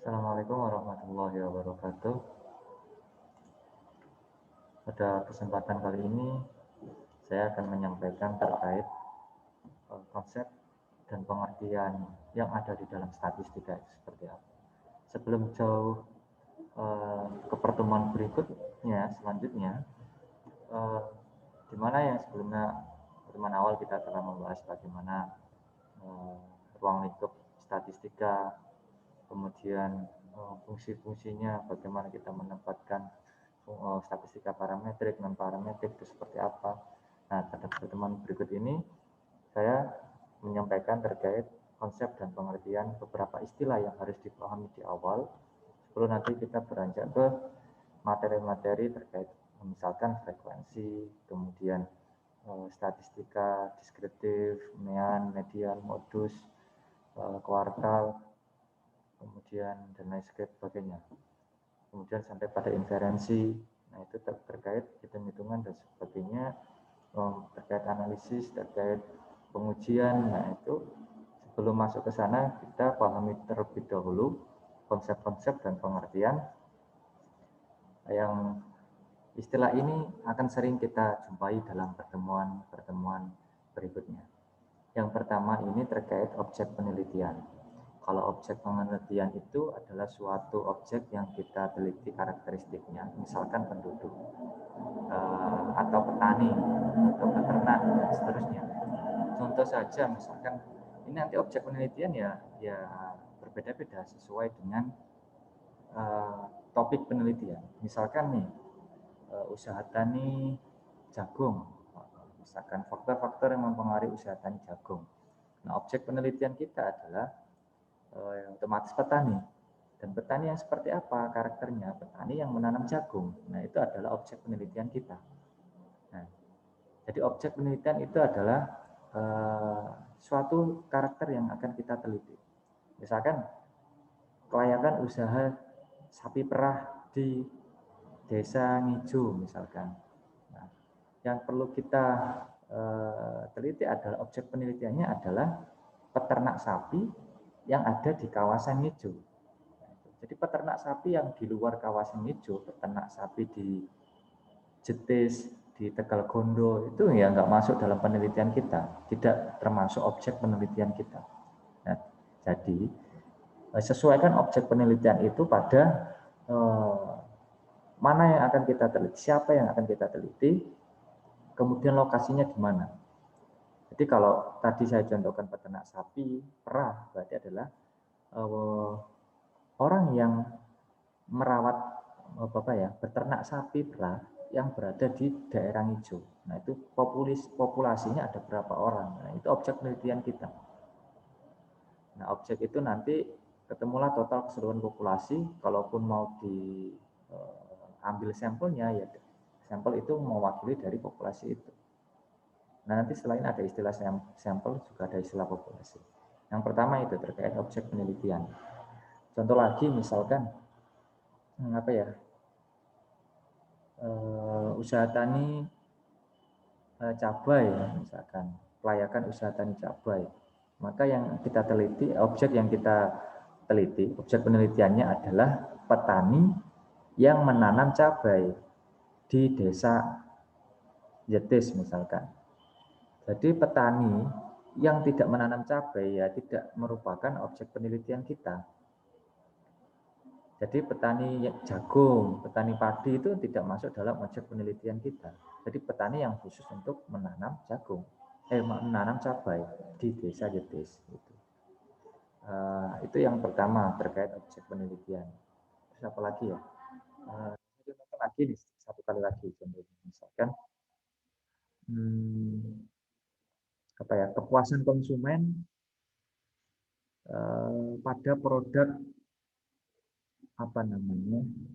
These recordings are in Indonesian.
Assalamualaikum warahmatullahi wabarakatuh. Pada kesempatan kali ini, saya akan menyampaikan terkait konsep dan pengertian yang ada di dalam statistika itu seperti apa. Sebelum jauh ke pertemuan berikutnya, selanjutnya, eh, di mana yang sebelumnya pertemuan awal kita telah membahas bagaimana eh, ruang lingkup statistika, kemudian fungsi-fungsinya, bagaimana kita menempatkan statistika parametrik, non parametrik itu seperti apa. Nah, pada pertemuan berikut ini saya menyampaikan terkait konsep dan pengertian beberapa istilah yang harus dipahami di awal sebelum nanti kita beranjak ke materi-materi terkait misalkan frekuensi, kemudian statistika deskriptif, mean, median, modus, kuartal, kemudian dan lain sebagainya. Kemudian sampai pada inferensi, nah itu terkait hitung-hitungan dan sebagainya, terkait analisis, terkait pengujian. Nah itu sebelum masuk ke sana kita pahami terlebih dahulu konsep-konsep dan pengertian yang istilah ini akan sering kita jumpai dalam pertemuan-pertemuan berikutnya. Yang pertama ini terkait objek penelitian. Kalau objek penelitian itu adalah suatu objek yang kita teliti karakteristiknya, misalkan penduduk, atau petani, atau peternak, dan seterusnya. Contoh saja, misalkan ini nanti objek penelitian ya berbeda-beda sesuai dengan topik penelitian. Misalkan nih, usaha tani jagung, misalkan faktor-faktor yang mempengaruhi usaha tani jagung. Nah, objek penelitian kita adalah otomatis petani. Dan petani yang seperti apa karakternya? Petani yang menanam jagung. Nah, itu adalah objek penelitian kita. Nah, jadi objek penelitian itu adalah suatu karakter yang akan kita teliti. Misalkan kelayakan usaha sapi perah di desa Ngijo misalkan. Nah, yang perlu kita teliti adalah objek penelitiannya adalah peternak sapi yang ada di kawasan Ngijo. Jadi peternak sapi yang di luar kawasan hijau, peternak sapi di Jetis, di Tegal Gondo, itu ya nggak masuk dalam penelitian kita, tidak termasuk objek penelitian kita. Nah, jadi sesuaikan objek penelitian itu pada mana yang akan kita teliti, siapa yang akan kita teliti, kemudian lokasinya di mana. Jadi kalau tadi saya contohkan peternak sapi perah, berarti adalah orang yang merawat beternak sapi perah yang berada di daerah hijau. Nah, itu populasinya ada berapa orang. Nah, itu objek penelitian kita. Nah, objek itu nanti ketemulah total keseluruhan populasi. Kalaupun mau diambil sampelnya, ya sampel itu mewakili dari populasi itu. Nah, nanti selain ada istilah sampel, juga ada istilah populasi. Yang pertama itu terkait objek penelitian. Contoh lagi misalkan usaha tani cabai misalkan, kelayakan usaha tani cabai. Maka yang kita teliti, objek yang kita teliti, objek penelitiannya adalah petani yang menanam cabai di desa Jetis misalkan. Jadi petani yang tidak menanam cabai ya tidak merupakan objek penelitian kita. Jadi petani jagung, petani padi itu tidak masuk dalam objek penelitian kita. Jadi petani yang khusus untuk menanam jagung, menanam cabai di desa Jetis. Itu yang pertama terkait objek penelitian. Terus apa lagi ya? Contoh lagi nih, satu kali lagi contohnya. Misalkan kepuasan konsumen pada produk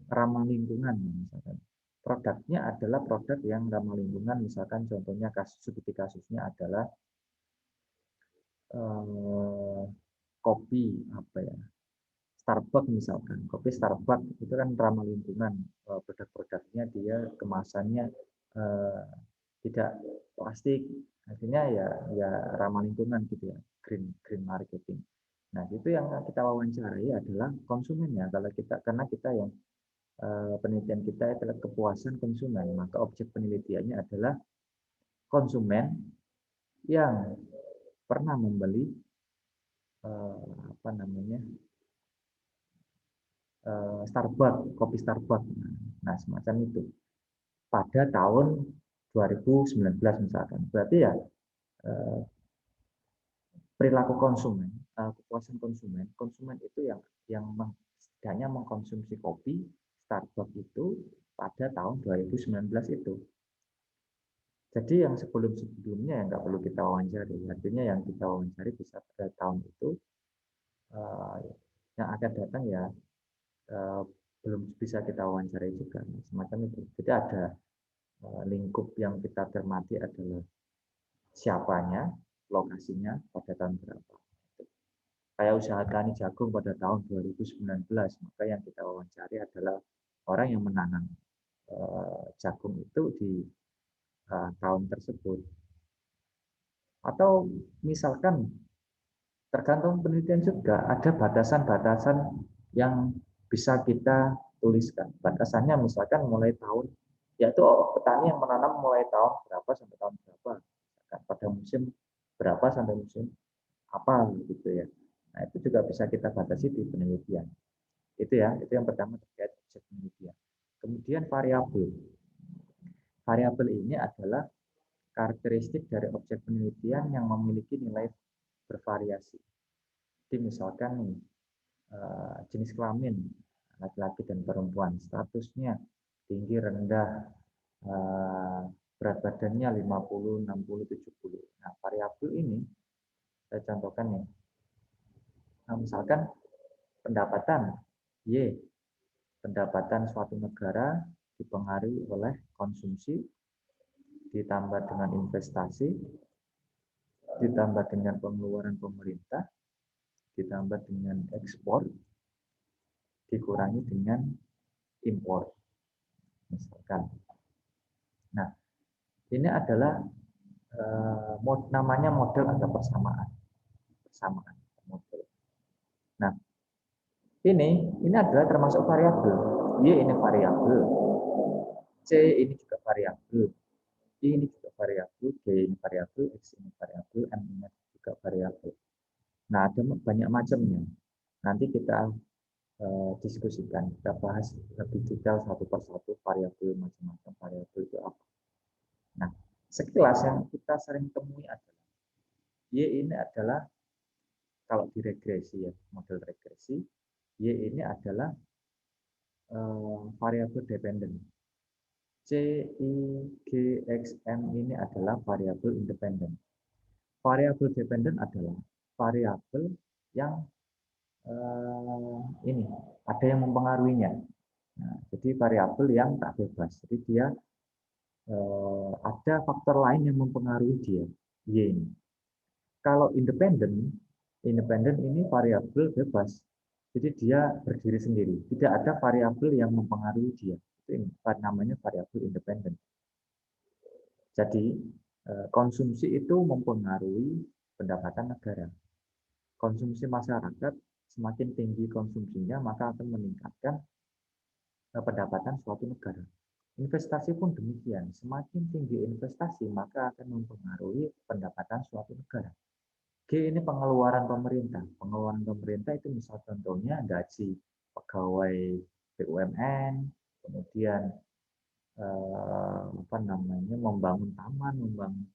ramah lingkungan misalkan. Produknya adalah produk yang ramah lingkungan, misalkan contohnya seperti kasusnya adalah kopi Starbucks misalkan. Kopi Starbucks itu kan ramah lingkungan, produk-produknya dia kemasannya tidak plastik, akhirnya ya ramah lingkungan gitu ya, green marketing. Nah, itu yang kita wawancarai adalah konsumennya. Kalau kita, karena kita yang penelitian kita adalah kepuasan konsumen, maka objek penelitiannya adalah konsumen yang pernah membeli apa namanya Starbucks, kopi Starbucks. Nah, semacam itu. Pada tahun 2019 misalkan. Berarti ya eh, perilaku konsumen, kepuasan konsumen, konsumen itu yang setidaknya mengkonsumsi kopi Starbucks itu pada tahun 2019 itu. Jadi yang sebelum-sebelumnya yang nggak perlu kita wawancari. Artinya yang kita wawancari bisa pada tahun itu, eh, yang akan datang ya eh, belum bisa kita wawancari juga. Semacam itu. Jadi ada lingkup yang kita cermati adalah siapanya, lokasinya, pada tahun berapa. Kayak usaha tani jagung pada tahun 2019, maka yang kita wawancari adalah orang yang menanam jagung itu di tahun tersebut. Atau misalkan tergantung penelitian juga ada batasan-batasan yang bisa kita tuliskan. Batasannya misalkan mulai tahun, yaitu petani yang menanam mulai tahun berapa sampai tahun berapa, pada musim berapa sampai musim apa gitu ya. Nah, itu juga bisa kita batasi di penelitian. Itu ya, itu yang pertama terkait objek penelitian. Kemudian variabel. Variabel ini adalah karakteristik dari objek penelitian yang memiliki nilai bervariasi. Jadi misalkan nih, jenis kelamin laki-laki dan perempuan, statusnya tinggi rendah, berat badannya 50, 60, 70. Nah, variabel ini saya contohkan nih. Nah, misalkan pendapatan Y, pendapatan suatu negara dipengaruhi oleh konsumsi, ditambah dengan investasi, ditambah dengan pengeluaran pemerintah, ditambah dengan ekspor, dikurangi dengan impor. Misalkan. Nah, ini adalah namanya model ada persamaan. Persamaan model. Nah, ini adalah termasuk variabel. Y ini variabel. C ini juga variabel. I ini juga variabel, G ini variabel, X ini variabel, M ini juga variabel. Nah, ada banyak macamnya. Nanti kita diskusikan, kita bahas lebih detail satu persatu variabel macam-macam variabel itu apa. Nah, sekilas yang kita sering temui adalah Y ini adalah kalau di regresi ya, model regresi, Y ini adalah variabel dependen. C, I, G, X, M ini adalah variabel independen. Variabel dependen adalah variabel yang ini ada yang mempengaruhinya. Nah, jadi variabel yang tak bebas. Jadi dia ada faktor lain yang mempengaruhi dia, Y ini. Kalau independen, independen ini variabel bebas. Jadi dia berdiri sendiri. Tidak ada variabel yang mempengaruhi dia. Itu namanya variabel independen. Jadi konsumsi itu mempengaruhi pendapatan negara. Konsumsi masyarakat semakin tinggi konsumsinya maka akan meningkatkan pendapatan suatu negara. Investasi pun demikian. Semakin tinggi investasi maka akan mempengaruhi pendapatan suatu negara. G ini pengeluaran pemerintah. Pengeluaran pemerintah itu misal contohnya gaji pegawai BUMN, kemudian apa namanya membangun taman, membangun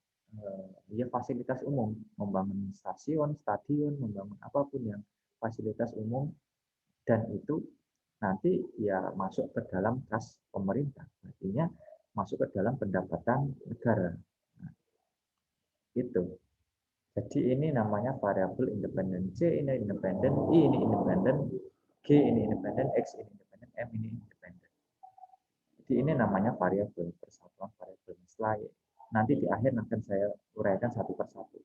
ya fasilitas umum, membangun stasiun, stadion, membangun apapun yang fasilitas umum dan itu nanti ya masuk ke dalam kas pemerintah. Artinya masuk ke dalam pendapatan negara. Nah, itu. Jadi ini namanya variabel independen. C ini independen, I ini independen, G ini independen, X ini independen, M ini independen. Jadi ini namanya variabel, persatuan variabel. Setelah nanti di akhir akan saya uraikan satu persatu.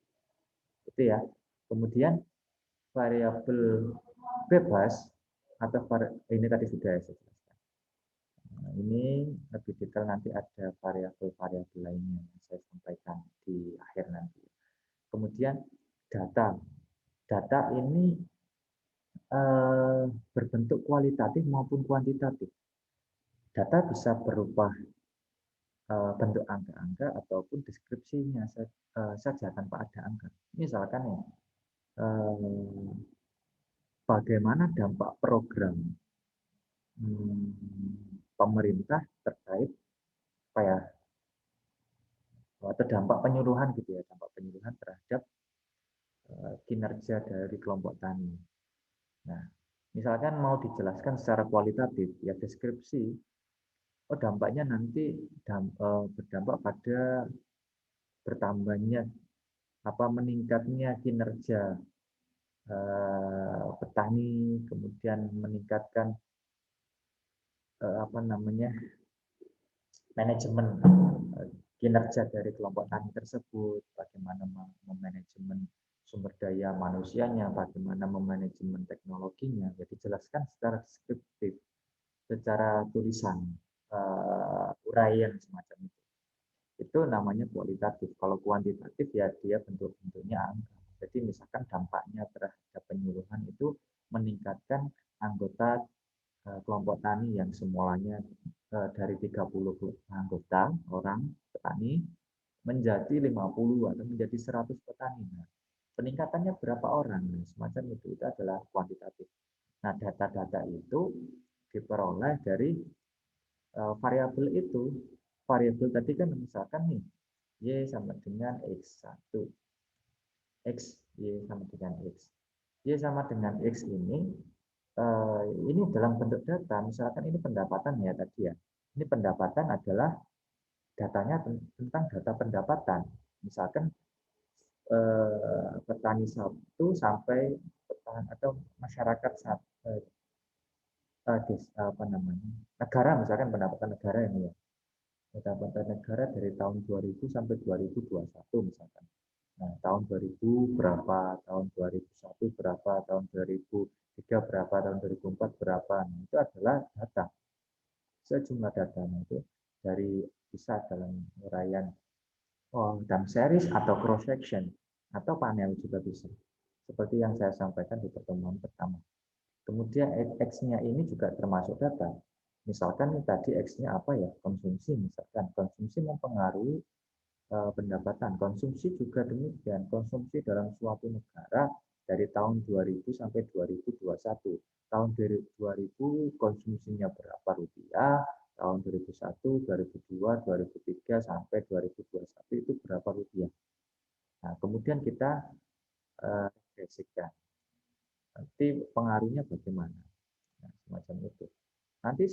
Itu ya. Kemudian variabel bebas atau ini tadi sudah saya jelaskan. Nah, ini lebih detail nanti ada variabel-variabel lainnya yang saya sampaikan di akhir nanti. Kemudian data. Data ini berbentuk kualitatif maupun kuantitatif. Data bisa berupa bentuk angka-angka ataupun deskripsinya saja tanpa ada angka. Misalkan ya, bagaimana dampak program pemerintah terkait apa ya, atau dampak penyuluhan gitu ya, dampak penyuluhan terhadap kinerja dari kelompok tani. Nah, misalkan mau dijelaskan secara kualitatif, ya deskripsi, oh dampaknya nanti berdampak pada bertambahnya apa meningkatnya kinerja petani, kemudian meningkatkan apa namanya manajemen kinerja dari kelompok tani tersebut, bagaimana memanajemen sumber daya manusianya, bagaimana memanajemen teknologinya, jadi dijelaskan secara deskriptif, secara tulisan, uraian semacam itu. Itu namanya kualitatif. Kalau kuantitatif ya dia bentuk-bentuknya angka. Jadi misalkan dampaknya terhadap penyuluhan itu meningkatkan anggota kelompok tani yang semulanya dari 30 anggota orang petani menjadi 50 atau menjadi 100 petani. Nah, peningkatannya berapa orang? Nah, semacam itu adalah kuantitatif. Nah, data-data itu diperoleh dari variabel itu. Variabel tadi kan misalkan nih, Y sama dengan X1, X, Y sama dengan X. Y sama dengan X ini dalam bentuk data, misalkan ini pendapatan ya tadi ya. Ini pendapatan adalah datanya tentang data pendapatan. Misalkan petani satu sampai petani atau masyarakat apa namanya negara, misalkan pendapatan negara ini ya. Pendapatan negara dari tahun 2000 sampai 2021 misalkan. Nah, tahun 2000 berapa, tahun 2001 berapa, tahun 2003 berapa, tahun 2004 berapa. Nah, itu adalah data. Sejumlah datanya itu dari bisa dalam uraian time series atau cross section atau panel juga bisa. Seperti yang saya sampaikan di pertemuan pertama. Kemudian X-nya ini juga termasuk data. Misalkan tadi X-nya apa ya? Konsumsi misalkan. Konsumsi mempengaruhi pendapatan. Konsumsi juga demikian. Konsumsi dalam suatu negara dari tahun 2000 sampai 2021. Tahun 2000 konsumsinya berapa rupiah, tahun 2001, 2002, 2003 sampai 2021 itu berapa rupiah. Nah, kemudian kita regresikan. Nanti pengaruhnya bagaimana? Nah, semacam itu. Nanti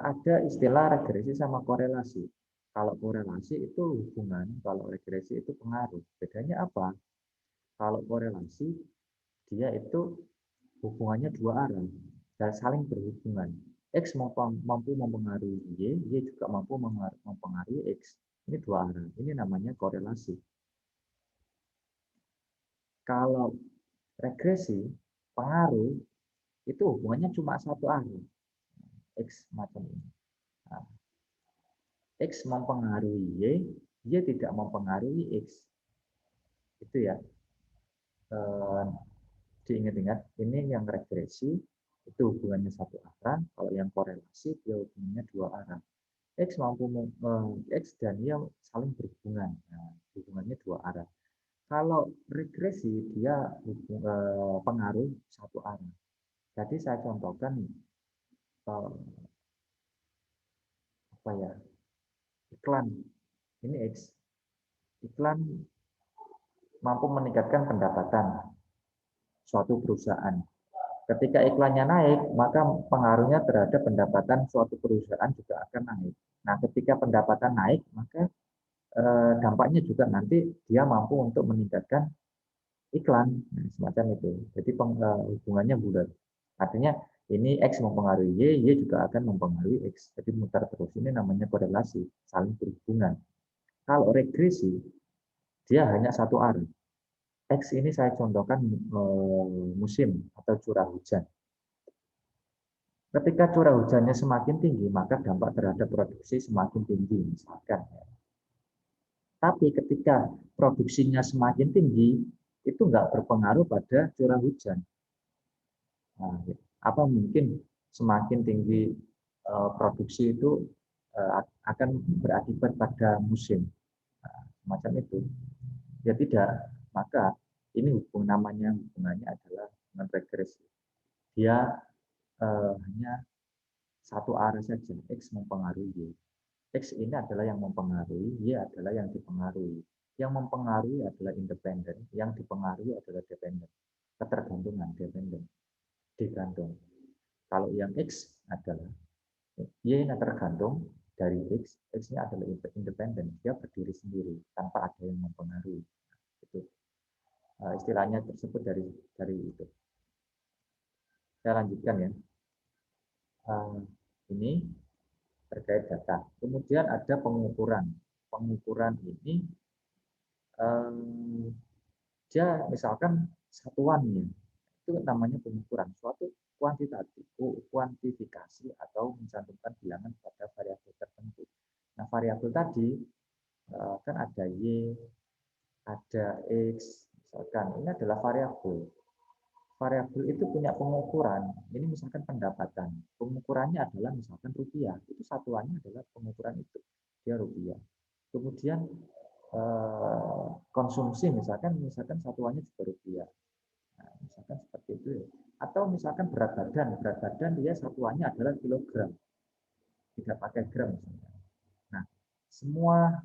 ada istilah regresi sama korelasi. Kalau korelasi itu hubungan, kalau regresi itu pengaruh. Bedanya apa? Kalau korelasi, dia itu hubungannya dua arah dan saling berhubungan. X mampu mempengaruhi Y juga mampu mempengaruhi X. Ini dua arah. Ini namanya korelasi. Kalau regresi, pengaruh, itu hubungannya cuma satu arah. X macam ini. Nah, X mempengaruhi Y tidak mempengaruhi X. Itu ya. Diingat-ingat, ini yang regresi, itu hubungannya satu arah. Kalau yang korelasi, dia hubungannya dua arah. X mampu X dan Y saling berhubungan. Nah, hubungannya dua arah. Kalau regresi, dia pengaruh satu arah. Jadi saya contohkan apa ya, iklan. Ini X. Iklan mampu meningkatkan pendapatan suatu perusahaan. Ketika iklannya naik, maka pengaruhnya terhadap pendapatan suatu perusahaan juga akan naik. Nah, ketika pendapatan naik, maka dampaknya juga nanti dia mampu untuk meningkatkan iklan, nah, semacam itu. Jadi hubungannya bulat. Artinya ini X mempengaruhi Y juga akan mempengaruhi X. Jadi mutar terus. Ini namanya korelasi, saling berhubungan. Kalau regresi, dia hanya satu arah. X ini saya contohkan musim atau curah hujan. Ketika curah hujannya semakin tinggi, maka dampak terhadap produksi semakin tinggi, misalkan. Tapi ketika produksinya semakin tinggi, itu nggak berpengaruh pada curah hujan. Nah, apa mungkin semakin tinggi produksi itu akan berakibat pada musim. Nah, macam itu. Ya tidak, maka ini hubungannya adalah hubungan regresi. Dia hanya satu arah saja, X mempengaruhi Y. X ini adalah yang mempengaruhi, Y adalah yang dipengaruhi. Yang mempengaruhi adalah independen, yang dipengaruhi adalah dependen. Ketergantungan, dependen, digantung. Kalau yang X adalah Y ini tergantung dari X, X-nya adalah independen, dia berdiri sendiri tanpa ada yang mempengaruhi. Itu istilahnya tersebut dari itu. Saya lanjutkan ya. Ini terkait data. Kemudian ada pengukuran. Pengukuran ini dia misalkan satuannya itu namanya pengukuran suatu kuantitatif, kuantifikasi atau mencantumkan bilangan pada variabel tertentu. Nah, variabel tadi kan ada Y, ada X, misalkan ini adalah variabel. Variabel itu punya pengukuran. Ini misalkan pendapatan. Pengukurannya adalah misalkan rupiah. Itu satuannya adalah pengukuran itu. Dia rupiah. Kemudian konsumsi misalkan satuannya juga rupiah. Nah, misalkan seperti itu ya. Atau misalkan berat badan dia satuannya adalah kilogram, tidak pakai gram misalkan. Nah, semua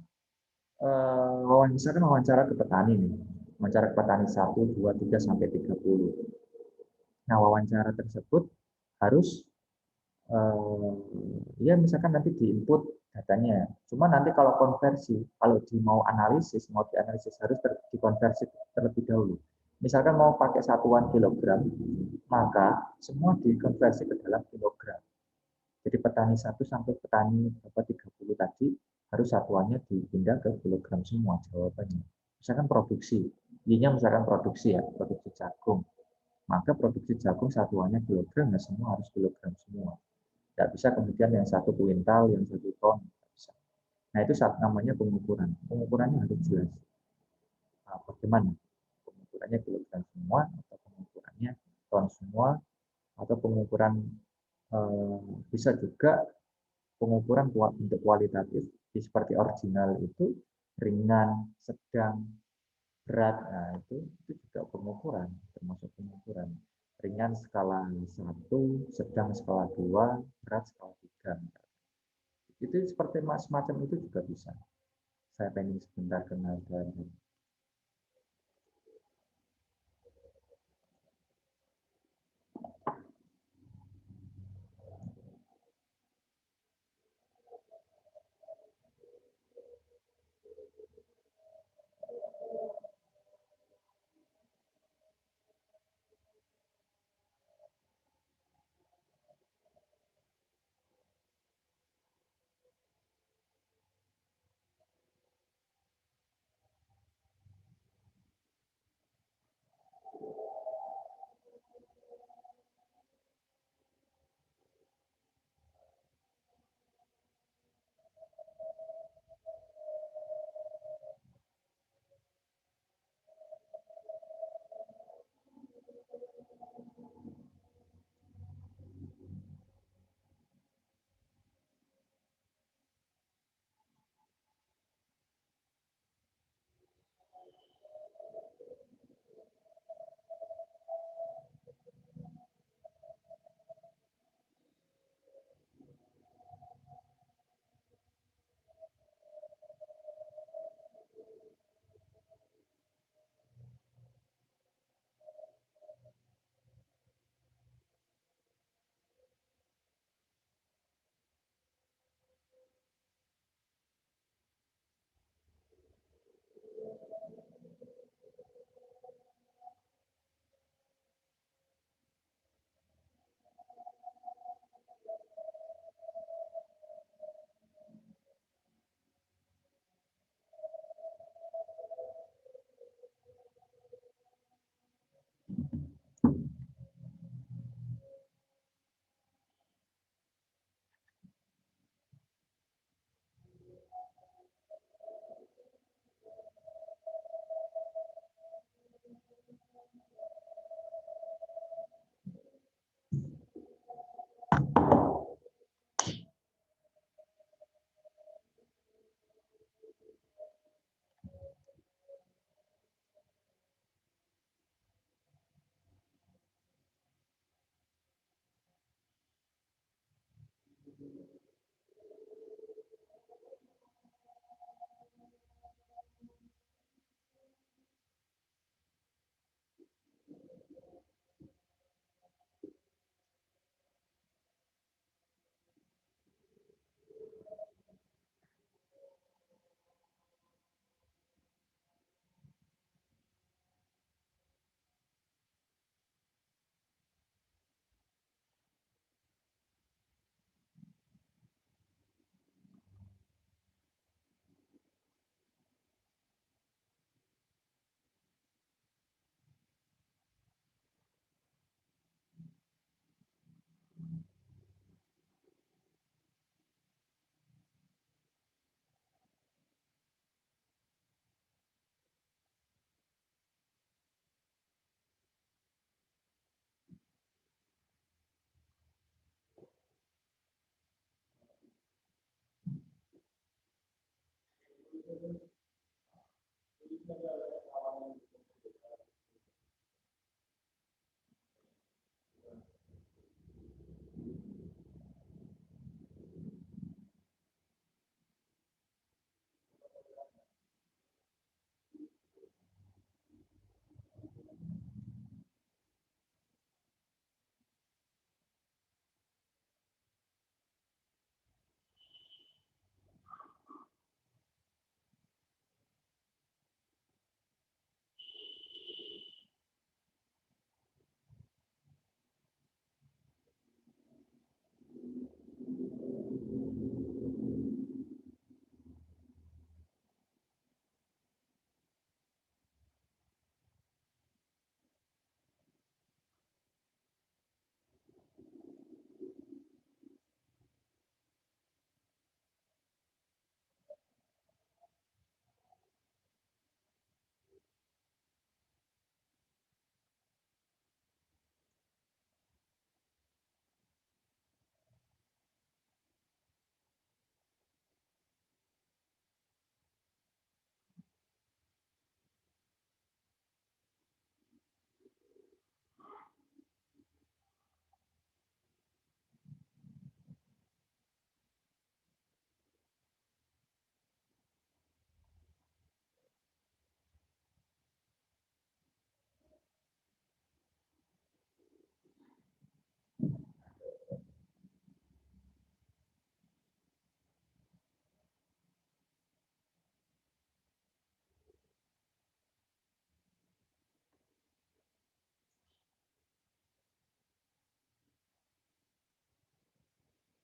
misalkan wawancara ke petani nih, wawancara ke petani 1, 2, 3 sampai 30. Nah, wawancara tersebut harus ya misalkan nanti diinput datanya. Cuma nanti kalau konversi, kalau mau dianalisis harus dikonversi terlebih dahulu. Misalkan mau pakai satuan kilogram, maka semua dikonversi ke dalam kilogram. Jadi petani 1 sampai petani 30 tadi harus satuannya dipindah ke kilogram semua jawabannya. Misalkan produksi, Y-nya misalkan produksi ya, produksi jagung. Maka produksi jagung satuannya kilogram, ya semua harus kilogram semua. Tidak bisa kemudian yang 1 kuintal, yang 1 ton. Bisa. Nah, itu namanya pengukuran. Pengukurannya harus jelas. Nah, bagaimana? Pengukurannya kilogram semua, atau pengukurannya ton semua, atau pengukuran bisa juga pengukuran untuk kualitatif, seperti original itu ringan, sedang, berat. Nah, itu juga pengukuran, termasuk pengukuran. Ringan skala 1, sedang skala 2, berat skala 3. Itu seperti semacam itu juga bisa. Saya pengen sebentar kenal dan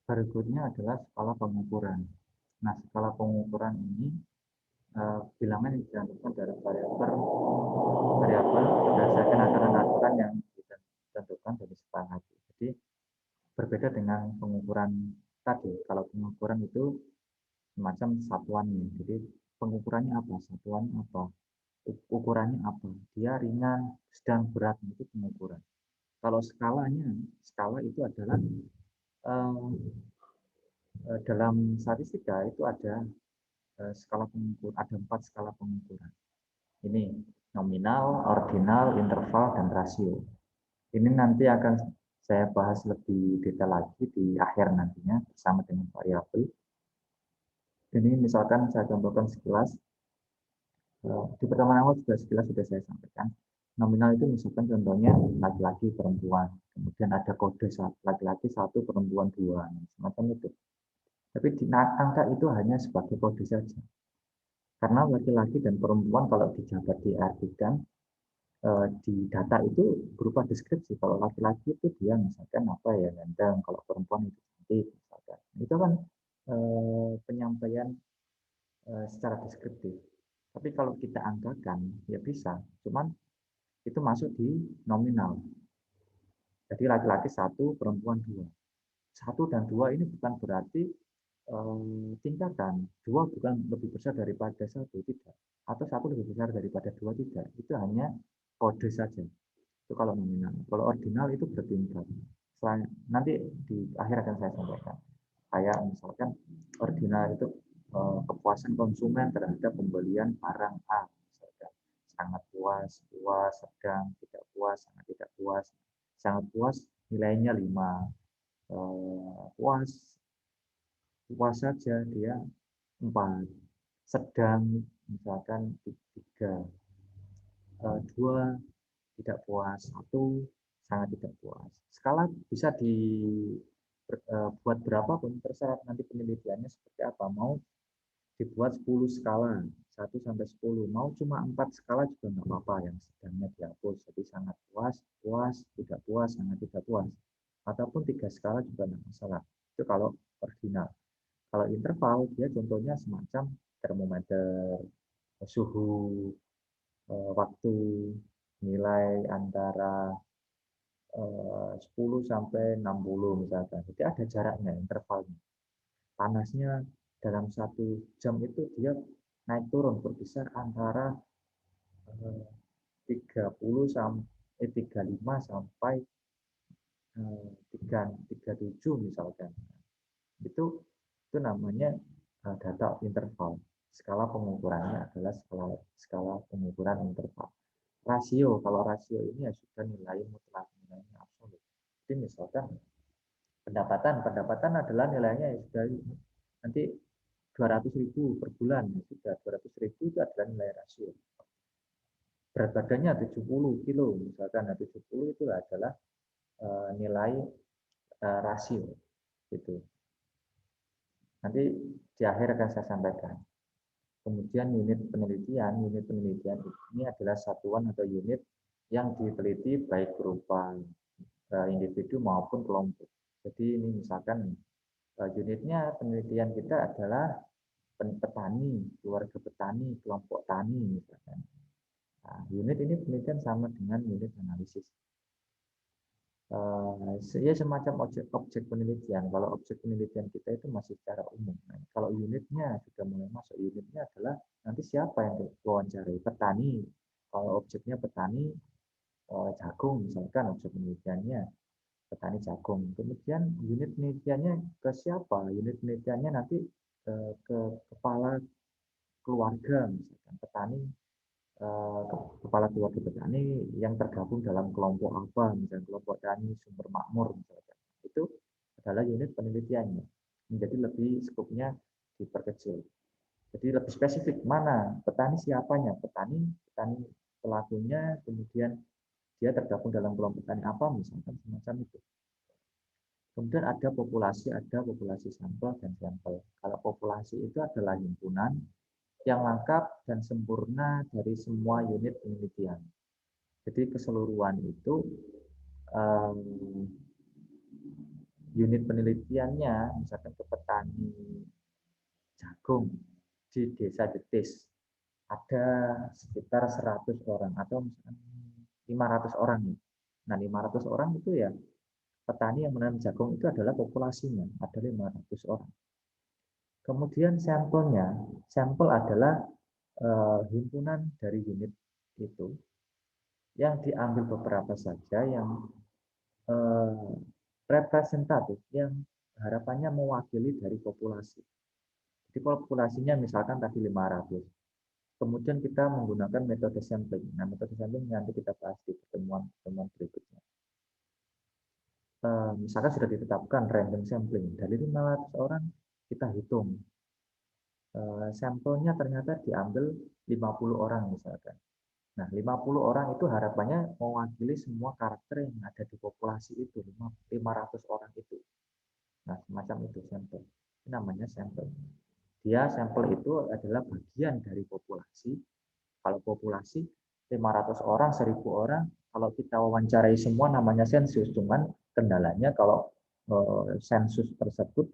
Berikutnya adalah skala pengukuran. Nah, skala pengukuran ini bilangan yang ditentukan dari variabel berdasarkan aturan-aturan yang ditentukan dan disepakati. Jadi berbeda dengan pengukuran tadi. Kalau pengukuran itu semacam satuannya. Jadi pengukurannya apa? Satuannya apa? Ukurannya apa? Dia ringan, sedang, berat itu pengukuran. Kalau skalanya, skala itu adalah dalam statistika itu ada skala pengukur, ada 4 skala pengukuran. Ini nominal, ordinal, interval, dan rasio. Ini nanti akan saya bahas lebih detail lagi di akhir nantinya bersama dengan variabel. Ini misalkan saya contohkan sekilas. Di pertemuan awal juga sekilas sudah saya sampaikan. Nominal itu misalkan contohnya laki-laki, perempuan. Kemudian ada kode laki-laki 1, perempuan 2. Semacam itu. Tapi di angka itu hanya sebagai kode saja. Karena laki-laki dan perempuan kalau dijabat diartikan di data itu berupa deskripsi. Kalau laki-laki itu dia misalkan apa ya ganteng, kalau perempuan itu cantik misalkan. Itu kan penyampaian secara deskriptif. Tapi kalau kita angkakan ya bisa, cuman itu masuk di nominal. Jadi laki-laki 1, perempuan 2. 1 dan 2 ini bukan berarti tingkatan. 2 bukan lebih besar daripada 1, tidak. Atau 1 lebih besar daripada 2, tidak. Itu hanya kode saja. Itu kalau nominal. Kalau ordinal itu bertingkat. Nanti di akhir akan saya sampaikan. Kayak misalkan ordinal itu kepuasan konsumen terhadap pembelian barang A. Misalkan sangat puas, puas, sedang, tidak puas, sangat tidak puas. Sangat puas nilainya 5. Puas puas saja dia 4, sedang misalkan 3, 2 tidak puas, 1 sangat tidak puas. Skala bisa dibuat berapapun, terserah nanti penelitiannya seperti apa. Mau dibuat 10 skala, 1 sampai 10. Mau cuma 4 skala juga nggak apa-apa, yang sedangnya dihapus. Jadi sangat puas, puas, tidak puas, sangat tidak puas. Ataupun 3 skala juga nggak masalah. Itu kalau ordinal. Kalau interval, dia contohnya semacam termometer, suhu, waktu, nilai antara 10 sampai 60 misalkan. Jadi ada jaraknya, intervalnya. Panasnya dalam 1 jam itu dia naik turun berkisar antara 30 sampai 35 sampai 37 misalkan. Itu namanya data interval. Skala pengukurannya adalah skala pengukuran interval. Rasio, kalau rasio ini ya sudah nilai mutlak, nilainya absolut. Jadi misalkan pendapatan adalah nilainya ya sudah nanti 200.000 per bulan, ya sudah 200.000 itu adalah nilai rasio. Berat badannya 70 kilo, misalkan 70 itu adalah nilai rasio. Gitu. Nanti di akhir akan saya sampaikan. Kemudian unit penelitian ini adalah satuan atau unit yang diteliti baik berupa individu maupun kelompok. Jadi ini misalkan unitnya penelitian kita adalah petani, keluarga petani, kelompok tani misalkan. Nah, unit ini penelitian sama dengan unit analisis. Ya semacam objek penelitian. Kalau objek penelitian kita itu masih secara umum. Nah, kalau unitnya sudah mulai masuk, unitnya adalah nanti siapa yang diwawancarai? Petani. Kalau objeknya petani jagung, misalkan objek penelitiannya petani jagung. Kemudian unit penelitiannya ke siapa? Unit penelitiannya nanti ke kepala keluarga, misalkan petani, kepala keluarga petani yang tergabung dalam kelompok apa, misalnya kelompok tani sumber makmur, misalkan. Itu adalah unit penelitiannya. Menjadi lebih skopnya diperkecil. Jadi lebih spesifik mana petani siapanya, petani pelakunya, kemudian dia tergabung dalam kelompok tani apa, misalkan semacam itu. Kemudian ada populasi sampel dan sampel. Kalau populasi itu adalah himpunan yang lengkap dan sempurna dari semua unit penelitian. Jadi keseluruhan itu um, unit penelitiannya, misalkan ke petani jagung di desa Detis, ada sekitar 100 orang atau misalkan 500 orang. Nah, 500 orang itu ya petani yang menanam jagung itu adalah populasinya, ada 500 orang. Kemudian sampel adalah himpunan dari unit itu yang diambil beberapa saja yang representatif, yang harapannya mewakili dari populasi. Jadi populasinya misalkan tadi 500. Kemudian kita menggunakan metode sampling. Nah, metode sampling nanti kita bahas di pertemuan berikutnya. Misalkan sudah ditetapkan random sampling dari 500 orang, kita hitung sampelnya ternyata diambil 50 orang misalkan. Nah, 50 orang itu harapannya mewakili semua karakter yang ada di populasi itu, 500 orang itu. Nah, semacam itu sampel. Ini namanya sampel. Dia sampel itu adalah bagian dari populasi. Kalau populasi 500 orang, 1000 orang, kalau kita wawancarai semua namanya sensus. Cuman kendalanya kalau sensus tersebut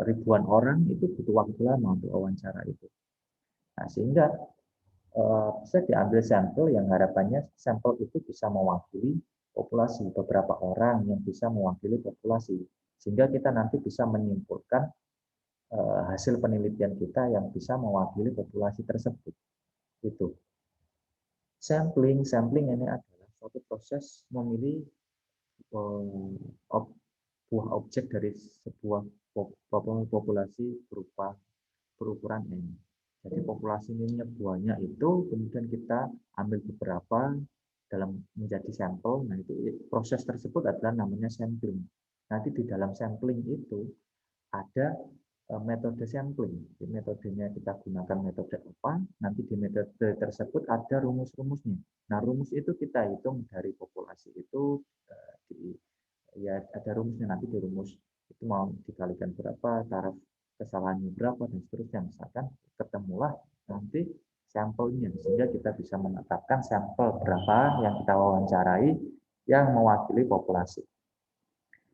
ribuan orang itu butuh waktu lama untuk wawancara itu. Nah, sehingga bisa diambil sampel yang harapannya sampel itu bisa mewakili populasi, beberapa orang yang bisa mewakili populasi. Sehingga kita nanti bisa menyimpulkan hasil penelitian kita yang bisa mewakili populasi tersebut. Itu. Sampling ini adalah suatu proses memilih buah objek dari sebuah populasi berupa berukuran N. Jadi populasi ini buahnya itu, kemudian kita ambil beberapa dalam menjadi sampel. Nah, itu proses tersebut adalah namanya sampling. Nanti di dalam sampling itu ada metode sampling. Di metodenya kita gunakan metode apa, nanti di metode tersebut ada rumus-rumusnya. Nah, rumus itu kita hitung dari populasi itu, ya ada rumusnya, nanti di rumus itu mau dikalikan berapa, taraf kesalahannya berapa, dan seterusnya. Misalkan ketemulah nanti sampelnya, sehingga kita bisa menetapkan sampel berapa yang kita wawancarai yang mewakili populasi.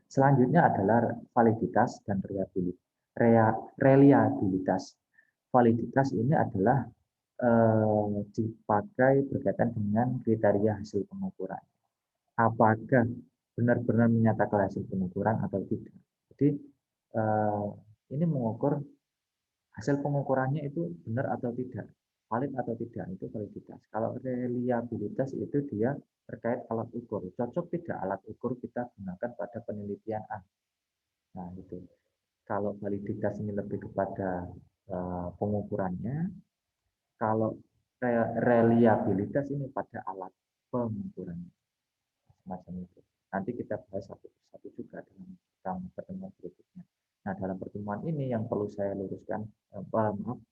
Selanjutnya adalah validitas dan reliabilitas. Validitas ini adalah dipakai berkaitan dengan kriteria hasil pengukuran. Apakah benar-benar menyatakan hasil pengukuran atau tidak. Jadi ini mengukur hasil pengukurannya itu benar atau tidak, valid atau tidak, itu validitas. Kalau reliabilitas itu dia terkait alat ukur. Cocok tidak alat ukur kita gunakan pada penelitian A. Nah, itu. Kalau validitas ini lebih kepada pengukurannya, kalau reliabilitas ini pada alat pengukurannya. Semacam itu. Nanti kita bahas satu persatu juga dalam pertemuan berikutnya. Nah, dalam pertemuan ini yang perlu saya luruskan,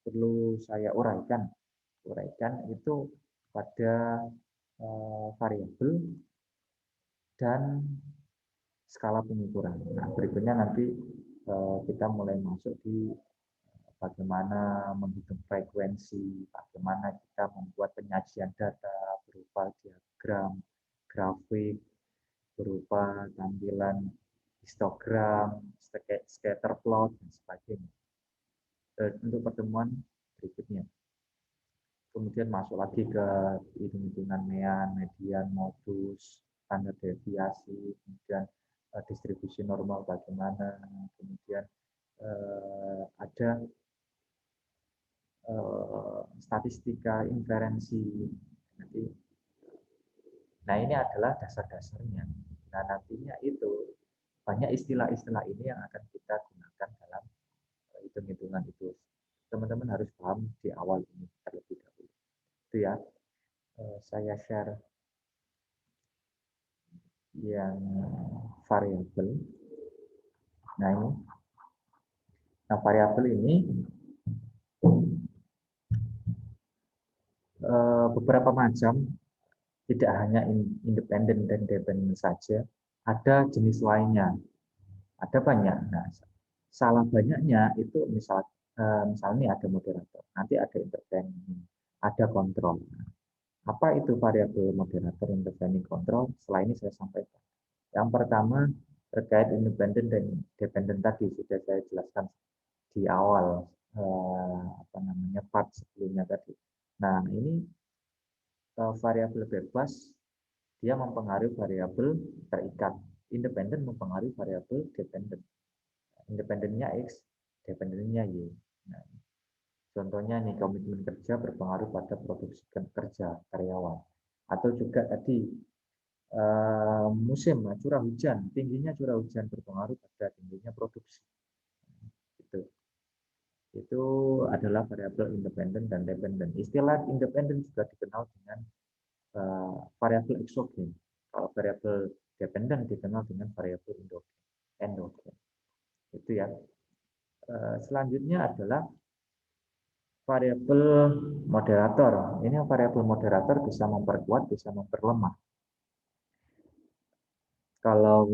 perlu saya uraikan itu pada variabel dan skala pengukuran. Nah, berikutnya nanti kita mulai masuk di bagaimana menghitung frekuensi, bagaimana kita membuat penyajian data berupa diagram, grafik, berupa tampilan histogram, scatter plot, dan sebagainya. Untuk pertemuan berikutnya. Kemudian masuk lagi ke hitung-hitungan mean, median, modus, standar deviasi, kemudian distribusi normal bagaimana, kemudian ada statistika inferensi. Nah, ini adalah dasar-dasarnya. Nah, nantinya itu banyak istilah-istilah ini yang akan kita gunakan dalam hitung-hitungan itu. Teman-teman harus paham di awal ini terlebih dahulu. Itu ya, saya share yang variabel. Nah, ini. Nah, variabel ini beberapa macam, tidak hanya independen dan dependen saja, ada jenis lainnya, ada banyak. Nah, salah banyaknya itu misalnya ada moderator, nanti ada intervening, ada kontrol. Apa itu variabel moderator, intervening, kontrol? Setelah ini saya sampaikan. Yang pertama terkait independen dan dependen tadi sudah saya jelaskan di awal part sebelumnya tadi. Nah, ini variabel bebas dia mempengaruhi variabel terikat. Independen mempengaruhi variabel dependen. Independennya X, dependennya Y. Nah, contohnya nih, komitmen kerja berpengaruh pada produksi kerja karyawan. Atau juga tadi musim curah hujan, tingginya curah hujan berpengaruh pada tingginya produksi. Itu adalah variabel independen dan dependen. Istilah independen juga dikenal dengan variabel eksogen. Kalau variabel dependen dikenal dengan variabel endogen. Itu ya. Selanjutnya adalah variabel moderator. Ini variabel moderator bisa memperkuat, bisa memperlemah. Kalau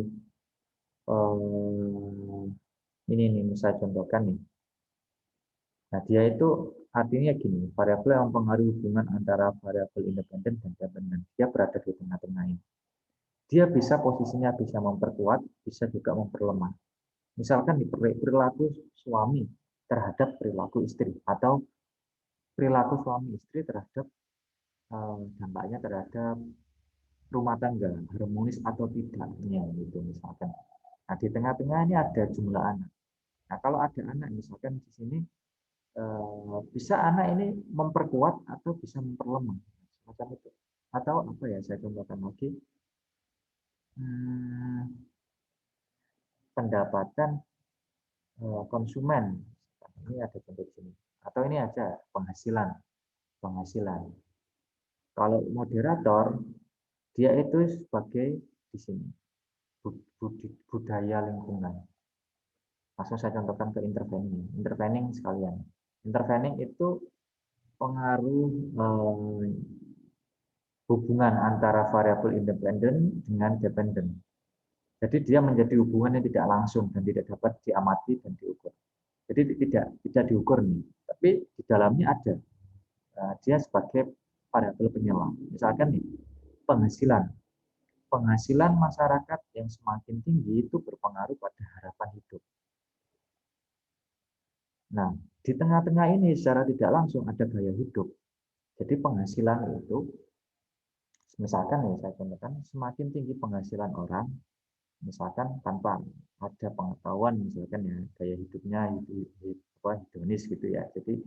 ini nih, saya contohkan nih. Nah, dia itu artinya gini, variabel yang mempengaruhi hubungan antara variabel independen dan dependen. Dia berada di tengah-tengah ini. Dia bisa posisinya bisa memperkuat, bisa juga memperlemah. Misalkan di perilaku suami terhadap perilaku istri, atau perilaku suami istri terhadap dampaknya terhadap rumah tangga, harmonis atau tidaknya, gitu misalkan. Nah, di tengah-tengah ini ada jumlah anak. Nah, kalau ada anak, misalkan di sini bisa anak ini memperkuat atau bisa memperlemah, semacam itu. Atau apa ya, saya contohkan lagi, pendapatan konsumen. Ini ada contoh di sini. Atau ini aja penghasilan. Kalau moderator, dia itu sebagai di sini budaya lingkungan. Langsung saya contohkan ke intervening. Intervening sekalian. Intervening itu pengaruh hubungan antara variabel independen dengan dependen. Jadi dia menjadi hubungan yang tidak langsung dan tidak dapat diamati dan diukur. Jadi tidak diukur nih, tapi di dalamnya ada. Dia sebagai variabel penyelam. Misalkan nih, penghasilan. Penghasilan masyarakat yang semakin tinggi itu berpengaruh pada harapan hidup. Nah, di tengah-tengah ini secara tidak langsung ada gaya hidup. Jadi penghasilan itu, misalkan nih saya contohkan, semakin tinggi penghasilan orang, misalkan tanpa ada pengetahuan, misalkan ya gaya hidupnya hedonis gitu ya. Jadi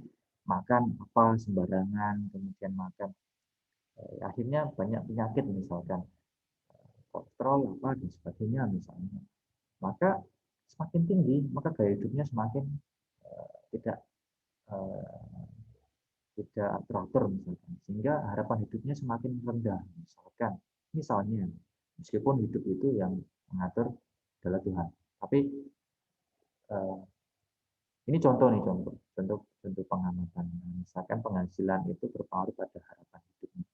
makan apa sembarangan, kemudian makan akhirnya banyak penyakit misalkan kolesterol apa dan sebagainya misalnya. Maka semakin tinggi, maka gaya hidupnya semakin tidak uh, tidak teratur misalkan, sehingga harapan hidupnya semakin rendah misalnya meskipun hidup itu yang mengatur adalah Tuhan, tapi uh, ini contoh nih contoh pengamatan. Misalkan penghasilan itu berpengaruh pada harapan hidupnya.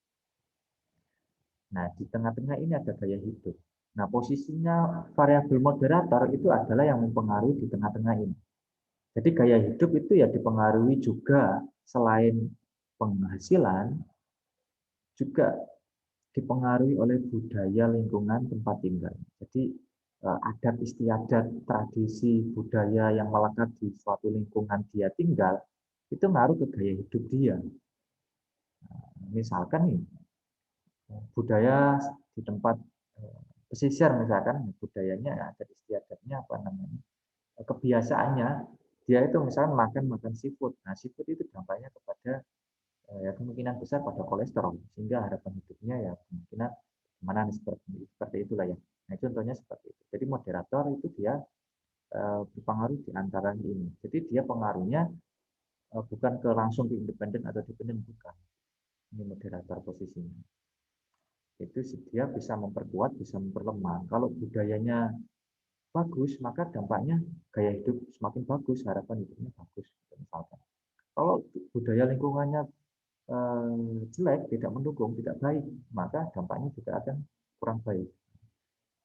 Nah, di tengah-tengah ini ada gaya hidup. Nah, posisinya variabel moderator itu adalah yang mempengaruhi di tengah-tengah ini. Jadi gaya hidup itu ya dipengaruhi juga selain penghasilan, juga dipengaruhi oleh budaya lingkungan tempat tinggal. Jadi adat istiadat, tradisi, budaya yang melekat di suatu lingkungan dia tinggal, itu ngaruh ke gaya hidup dia. Misalkan nih, budaya di tempat pesisir misalkan, budayanya adat istiadatnya apa namanya, kebiasaannya, dia itu misalkan makan seafood. Nah, seafood itu dampaknya kepada ya kemungkinan besar pada kolesterol, sehingga harapan hidupnya ya kemungkinan mana seperti itulah ya. Nah, contohnya seperti itu. Jadi moderator itu dia berpengaruh di antara ini. Jadi dia pengaruhnya bukan ke langsung ke independen atau dependen, bukan. Ini moderator posisinya. Itu dia bisa memperkuat, bisa memperlemah. Kalau budayanya bagus, maka dampaknya gaya hidup semakin bagus, harapan hidupnya bagus. Misalkan. Kalau budaya lingkungannya jelek, tidak mendukung, tidak baik, maka dampaknya juga akan kurang baik.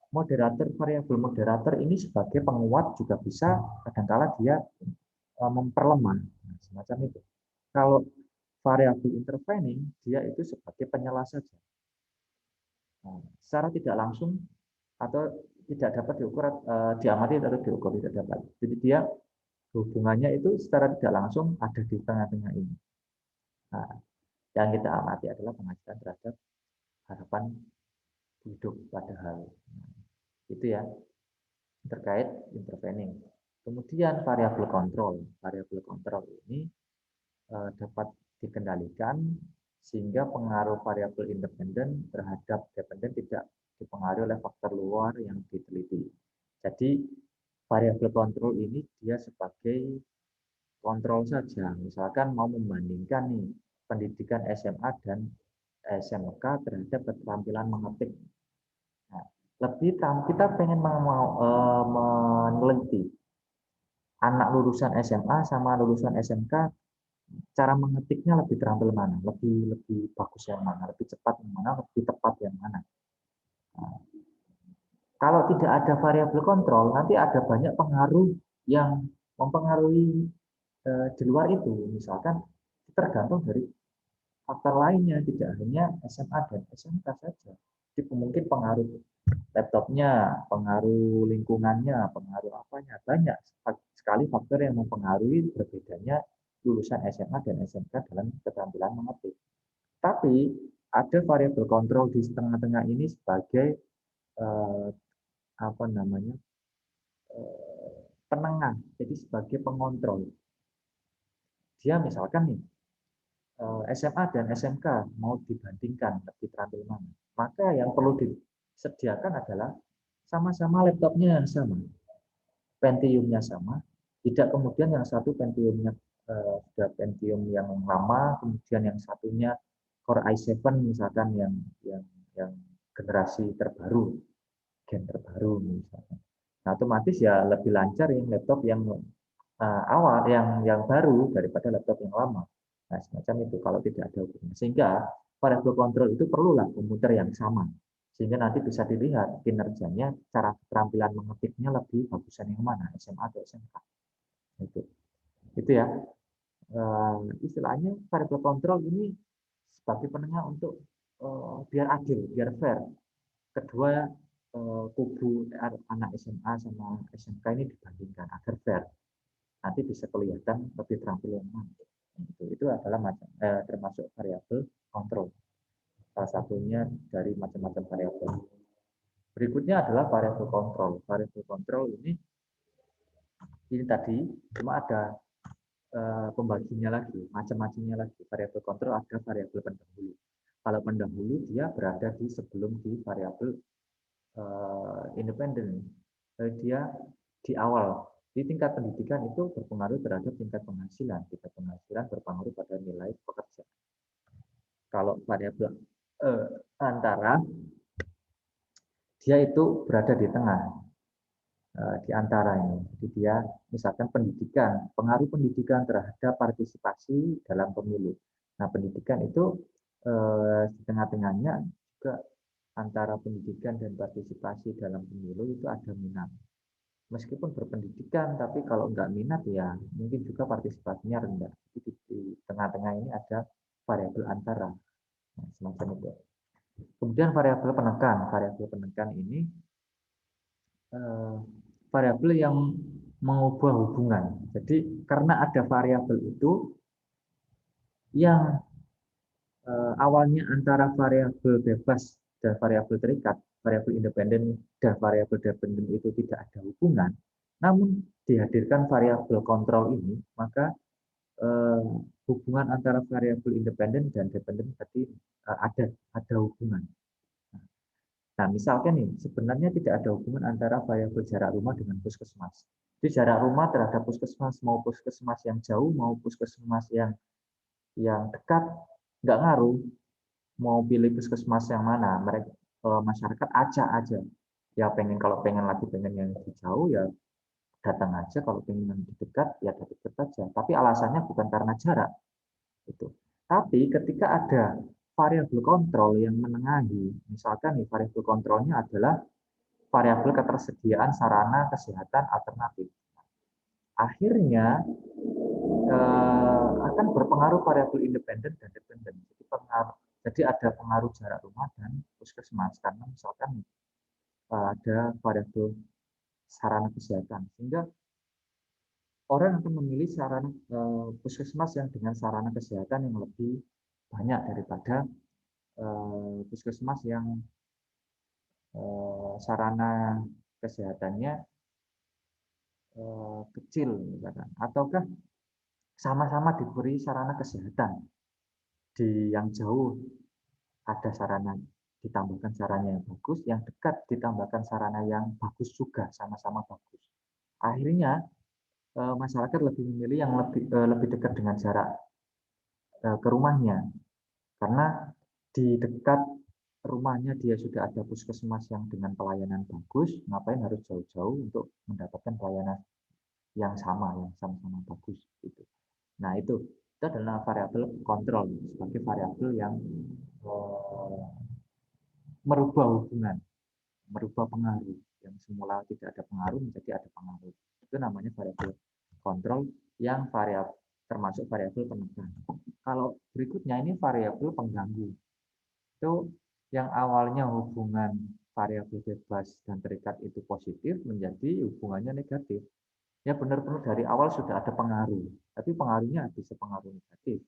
Moderator, variabel moderator ini sebagai penguat juga bisa, kadangkala dia memperlemah, nah, semacam itu. Kalau variabel intervening, dia itu sebagai penyela saja. Nah, secara tidak langsung atau tidak dapat diukur, diamati atau diukur tidak dapat. Jadi dia hubungannya itu secara tidak langsung ada di tengah-tengah ini. Nah, yang kita amati adalah penghasilan terhadap harapan hidup padahal. Nah, itu ya terkait intervening. Kemudian variabel kontrol. Variabel kontrol ini dapat dikendalikan sehingga pengaruh variabel independen terhadap dependen tidak dipengaruhi oleh faktor luar yang diteliti. Jadi variabel kontrol ini dia sebagai kontrol saja. Misalkan mau membandingkan nih pendidikan SMA dan SMK terhadap keterampilan mengetik. Nah, kita pengen meneliti anak lulusan SMA sama lulusan SMK cara mengetiknya lebih terampil mana, lebih lebih bagus yang mana, lebih cepat yang mana, lebih tepat yang mana. Nah, kalau tidak ada variabel kontrol, nanti ada banyak pengaruh yang mempengaruhi di luar itu. Misalkan tergantung dari faktor lainnya, tidak hanya SMA dan SMK saja. Jadi mungkin pengaruh laptopnya, pengaruh lingkungannya, pengaruh apanya, banyak sekali faktor yang mempengaruhi berbedanya lulusan SMA dan SMK dalam keterampilan mengetik. Tapi ada variabel kontrol di tengah-tengah ini sebagai eh, apa namanya penengah, jadi sebagai pengontrol. Dia misalkan nih SMA dan SMK mau dibandingkan lebih terampil mana, maka yang perlu disediakan adalah sama-sama laptopnya yang sama, Pentium-nya sama, tidak kemudian yang satu Pentium-nya sudah Pentium yang lama, kemudian yang satunya Core i7 misalkan yang generasi terbaru, gen terbaru misalkan. Nah, otomatis ya lebih lancar yang laptop yang awal, yang baru daripada laptop yang lama. Nah, semacam itu kalau tidak ada hubungan. Sehingga variable control itu perlulah komputer yang sama. Sehingga nanti bisa dilihat kinerjanya, cara keterampilan mengetiknya lebih bagusan yang mana, SMA atau SMK. Itu ya. Istilahnya variable control ini sebagai penengah untuk biar adil, biar fair. Kedua kubu anak SMA sama SMK ini dibandingkan agar fair. Nanti bisa kelihatan lebih terampil yang mana. Itu adalah termasuk variabel kontrol. Salah satunya dari macam-macam variabel. Berikutnya adalah variabel kontrol. Variabel kontrol ini tadi cuma ada pembaginya lagi, macam-macamnya lagi. Variabel kontrol ada variabel pendahulu. Kalau pendahulu dia berada di sebelum di variabel independen. Dia di awal. Di tingkat pendidikan itu berpengaruh terhadap tingkat penghasilan. Tingkat penghasilan berpengaruh pada nilai pekerja. Kalau variabel antara, dia itu berada di tengah, di antara ini. Jadi dia misalkan pendidikan, pengaruh pendidikan terhadap partisipasi dalam pemilu. Nah, pendidikan itu di tengah-tengahnya juga antara pendidikan dan partisipasi dalam pemilu itu ada minat. Meskipun berpendidikan, tapi kalau nggak minat ya mungkin juga partisipasinya rendah. Jadi di tengah-tengah ini ada variabel antara. Nah, semacam itu. Kemudian variabel penekan. Variabel penekan ini variabel yang mengubah hubungan. Jadi karena ada variabel itu yang awalnya antara variabel bebas dan variabel terikat, variabel independen dan variabel dependen itu tidak ada hubungan, namun dihadirkan variabel kontrol ini, maka hubungan antara variabel independen dan dependen tadi ada hubungan. Nah, misalkan nih, sebenarnya tidak ada hubungan antara variabel jarak rumah dengan puskesmas. Jadi jarak rumah terhadap puskesmas, mau puskesmas yang jauh, mau puskesmas yang dekat, nggak ngaruh. Mau pilih puskesmas yang mana, mereka masyarakat acak aja. Ya kalau pengen yang di jauh ya datang aja, kalau pengen yang di dekat ya dekat aja. Tapi alasannya bukan karena jarak. Gitu. Tapi ketika ada variabel kontrol yang menengahi, misalkan nih variabel kontrolnya adalah variabel ketersediaan sarana kesehatan alternatif. Akhirnya akan berpengaruh variabel independen dan dependen. Jadi ada pengaruh jarak rumah dan puskesmas karena misalkan ada variabel sarana kesehatan, sehingga orang akan memilih sarana puskesmas yang dengan sarana kesehatan yang lebih banyak daripada puskesmas yang sarana kesehatannya kecil, misalkan. Ataukah sama-sama diberi sarana kesehatan, di yang jauh ada sarana ditambahkan sarana yang bagus, yang dekat ditambahkan sarana yang bagus juga, sama-sama bagus. Akhirnya masyarakat lebih memilih yang lebih dekat dengan jarak ke rumahnya, karena di dekat rumahnya dia sudah ada puskesmas yang dengan pelayanan bagus, ngapain harus jauh-jauh untuk mendapatkan pelayanan yang sama-sama bagus gitu. Nah, itu adalah variabel kontrol sebagai variabel yang merubah hubungan, merubah pengaruh yang semula tidak ada pengaruh menjadi ada pengaruh. Itu namanya variabel kontrol yang termasuk variabel penekan. Kalau berikutnya ini variabel pengganggu. Itu yang awalnya hubungan variabel bebas dan terikat itu positif menjadi hubungannya negatif. Ya benar-benar dari awal sudah ada pengaruh, tapi pengaruhnya bisa pengaruh negatif.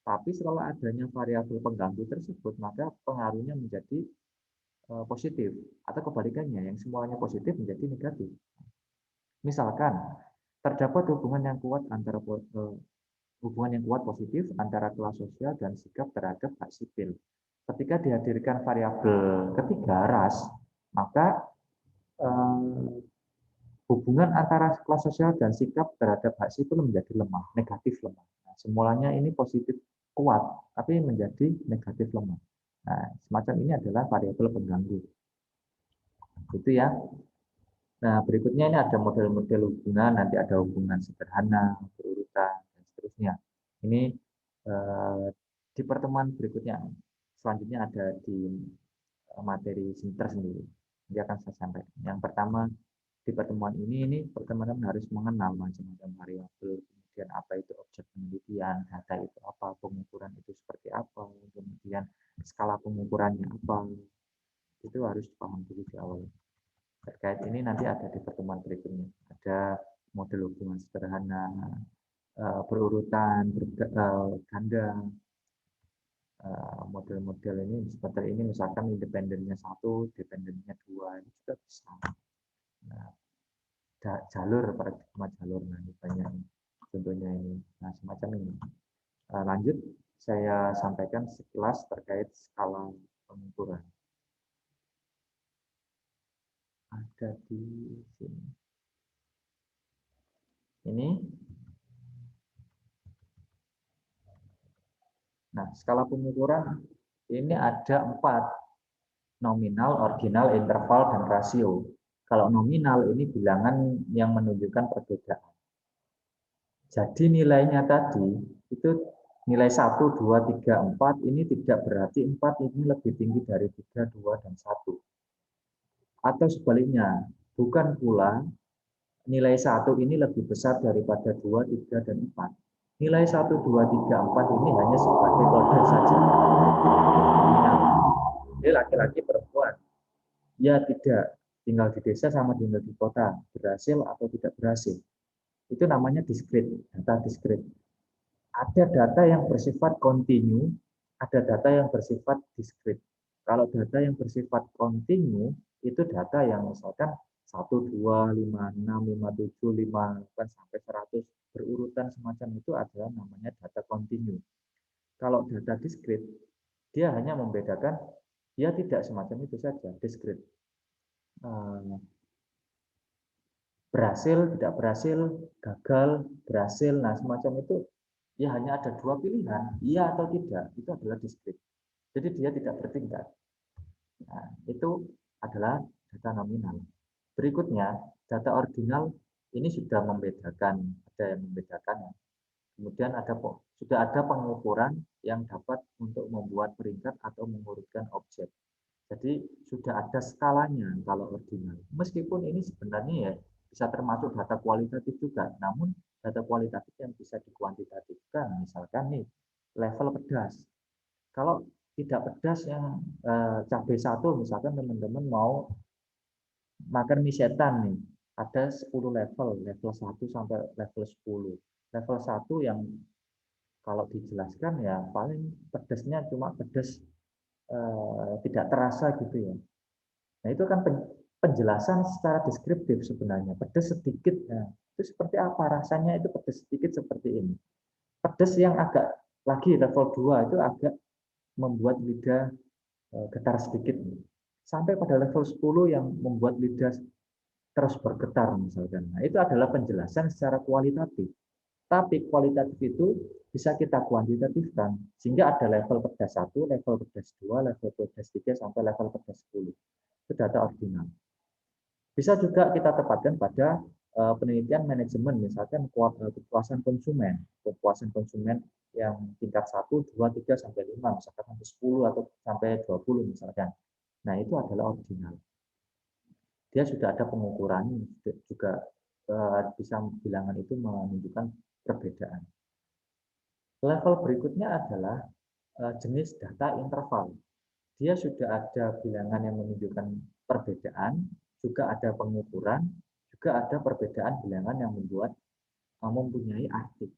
Tapi setelah adanya variabel pengganggu tersebut, maka pengaruhnya menjadi positif. Atau kebalikannya, yang semuanya positif menjadi negatif. Misalkan, terdapat hubungan yang kuat positif antara kelas sosial dan sikap terhadap hak sipil. Ketika dihadirkan variabel ketiga, ras, maka hubungan antara kelas sosial dan sikap terhadap hak sipil menjadi lemah, negatif lemah. Nah, semulanya ini positif kuat, tapi menjadi negatif lemah. Nah, semacam ini adalah variabel pengganggu. Itu ya. Nah, berikutnya ini ada model-model hubungan, nanti ada hubungan sederhana, berurutan, dan seterusnya. Ini di pertemuan berikutnya, selanjutnya ada di materi tersendiri. Dia akan saya sampaikan. Yang pertama, di pertemuan ini teman-teman harus mengenal macam-macam variabel, kemudian apa itu objek penelitian, data itu apa, pengukuran itu seperti apa, kemudian skala pengukurannya apa, itu harus dipahami dulu di awal. Terkait ini nanti ada di pertemuan berikutnya. Ada model hubungan sederhana, berurutan, ganda, model-model ini seperti ini misalkan independennya 1, dependennya 2, ini juga bisa. Nah, jalur paradigma jalur, nah ini banyak contohnya ini. Nah, semacam ini. Lanjut, saya sampaikan sekilas terkait skala pengukuran. Ada di sini. Ini. Nah, skala pengukuran ini ada 4. Nominal, ordinal, interval, dan rasio. Kalau nominal ini bilangan yang menunjukkan perbedaan. Jadi nilainya tadi itu nilai 1, 2, 3, 4 ini tidak berarti 4 ini lebih tinggi dari 3, 2, dan 1. Atau sebaliknya, bukan pula nilai 1 ini lebih besar daripada 2, 3, dan 4. Nilai 1, 2, 3, 4 ini hanya sebagai kode saja. Ini laki-laki perempuan. Ya tidak, tinggal di desa sama tinggal di kota, berhasil atau tidak berhasil. Itu namanya diskrit, data diskrit. Ada data yang bersifat kontinu, ada data yang bersifat diskrit. Kalau data yang bersifat kontinu, itu data yang misalkan 1, 2, 5, 6, 5, 7, 5, 8, sampai 100 berurutan semacam itu adalah namanya data kontinu. Kalau data diskrit, dia hanya membedakan, dia tidak semacam itu saja, diskrit. Berhasil, tidak berhasil, gagal, berhasil, nah semacam itu ya hanya ada 2 pilihan, iya atau tidak, itu adalah diskrit. Jadi dia tidak bertingkat. Nah, itu adalah data nominal. Berikutnya, data ordinal ini sudah membedakan, ada yang membedakan. Kemudian sudah ada pengukuran yang dapat untuk membuat peringkat atau mengurutkan objek. Jadi sudah ada skalanya kalau ordinal. Meskipun ini sebenarnya ya bisa termasuk data kualitatif juga, namun data kualitatif yang bisa dikuantitatifkan, misalkan nih level pedas. Kalau tidak pedas yang cabai 1, misalkan teman-teman mau makan mie setan nih, ada 10 level, level 1 sampai level 10. Level 1 yang kalau dijelaskan ya paling pedasnya cuma pedas tidak terasa gitu ya. Nah, itu kan penjelasan secara deskriptif sebenarnya. Pedas sedikit, nah, itu seperti apa rasanya, itu pedas sedikit seperti ini. Pedas yang agak lagi level 2 itu agak membuat lidah getar sedikit. Sampai pada level 10 yang membuat lidah terus bergetar misalkan. Nah, itu adalah penjelasan secara kualitatif. Tapi kualitatif itu bisa kita kuantitatifkan sehingga ada level pedas 1, level pedas 2, level pedas 3 sampai level pedas 10. Itu data ordinal. Bisa juga kita tepatkan pada penelitian manajemen, misalkan kepuasan konsumen. Kepuasan konsumen yang tingkat 1, 2, 3, sampai 5, misalkan sampai 10 atau sampai 20 misalkan. Nah, itu adalah ordinal. Dia sudah ada pengukuran, juga bisa bilangan itu menunjukkan perbedaan. Level berikutnya adalah jenis data interval. Dia sudah ada bilangan yang menunjukkan perbedaan, juga ada pengukuran, juga ada perbedaan bilangan yang mempunyai arti.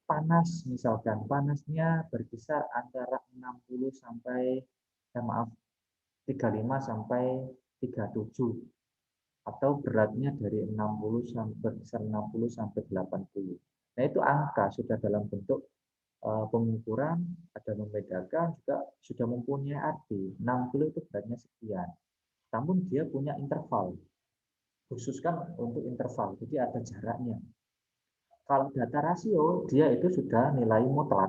Panas misalkan, panasnya berkisar antara 60 sampai 35 sampai 37, atau beratnya dari 60 sampai berkisar 60 sampai 80. Nah, itu angka sudah dalam bentuk pengukuran, ada membedakan, juga sudah mempunyai arti. 60 itu beratnya sekian. Namun dia punya interval, khususkan untuk interval, jadi ada jaraknya. Kalau data rasio, dia itu sudah nilai mutlak.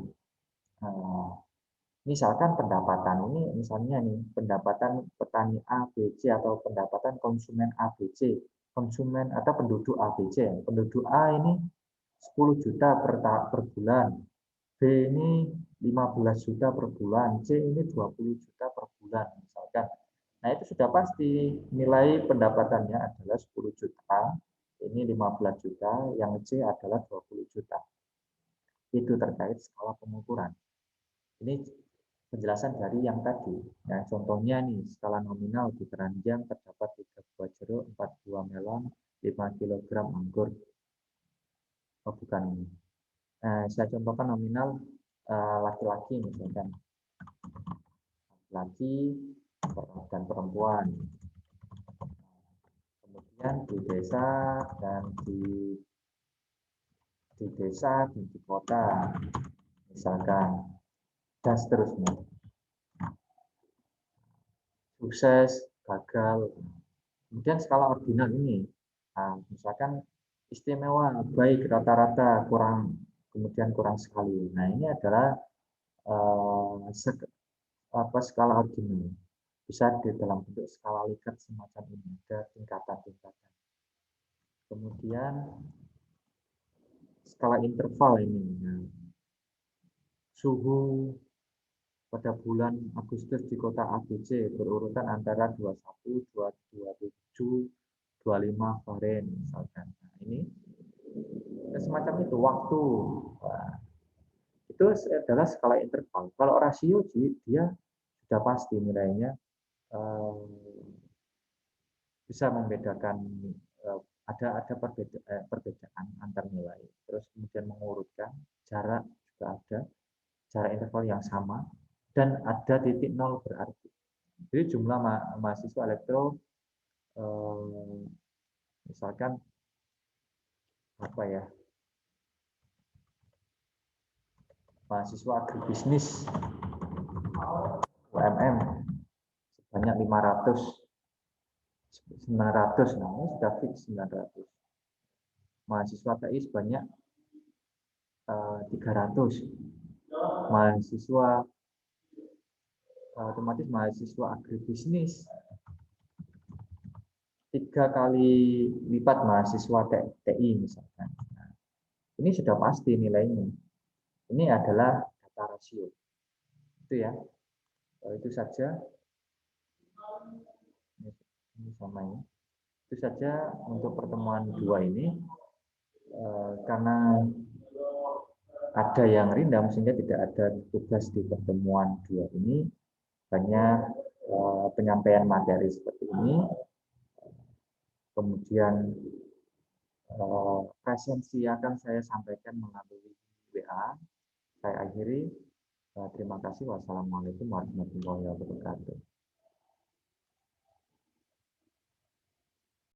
Misalkan pendapatan ini, misalnya nih, pendapatan petani A, B, C, atau pendapatan konsumen A, B, C, konsumen atau penduduk A, B, C. Penduduk A ini 10 juta per bulan, B ini 15 juta per bulan, C ini 20 juta per bulan, misalkan. Nah, itu sudah pasti nilai pendapatannya adalah 10 juta, ini 15 juta, yang C adalah 20 juta. Itu terkait skala pengukuran. Ini penjelasan dari yang tadi. Nah, contohnya nih, skala nominal di keranjang terdapat 3 buah jeruk, 4 buah melon, 5 kilogram anggur. Oh, bukan ini. Nah, saya contohkan nominal laki-laki misalkan. Laki dan perempuan. Kemudian di desa dan di desa dan di kota, misalkan, dan seterusnya. Sukses, gagal. Kemudian skala ordinal ini, misalkan istimewa, baik, rata-rata, kurang, kemudian kurang sekali. Nah, ini adalah skala ordinal. Bisa di dalam bentuk skala Likert semacam ini, ada tingkatan-tingkatan. Kemudian skala interval ini. Nah, suhu pada bulan Agustus di kota ABC berurutan antara 21, 27, 25 Fahrenheit misalkan. Nah, ini semacam itu waktu. Nah, itu adalah skala interval. Kalau rasio dia sudah pasti nilainya bisa membedakan ada perbedaan antar nilai. Terus kemudian mengurutkan jarak juga ada, jarak interval yang sama, dan ada titik nol berarti. Jadi jumlah mahasiswa elektro misalkan apa ya, mahasiswa agribisnis UMM sebanyak 500, 900, nah ini sudah fix 900. Mahasiswa TI sebanyak 300. Mahasiswa otomatis mahasiswa agribisnis 3 kali lipat mahasiswa TI misalkan. Nah, ini sudah pasti nilainya. Ini adalah data rasio. Itu ya. Itu saja. Ini sama ini. Itu saja untuk pertemuan 2 ini. Karena ada yang rindam sehingga tidak ada tugas di pertemuan 2 ini. Banyak penyampaian materi seperti ini. Kemudian presensi akan saya sampaikan melalui WA. Saya akhiri. Terima kasih. Wassalamualaikum warahmatullahi wabarakatuh.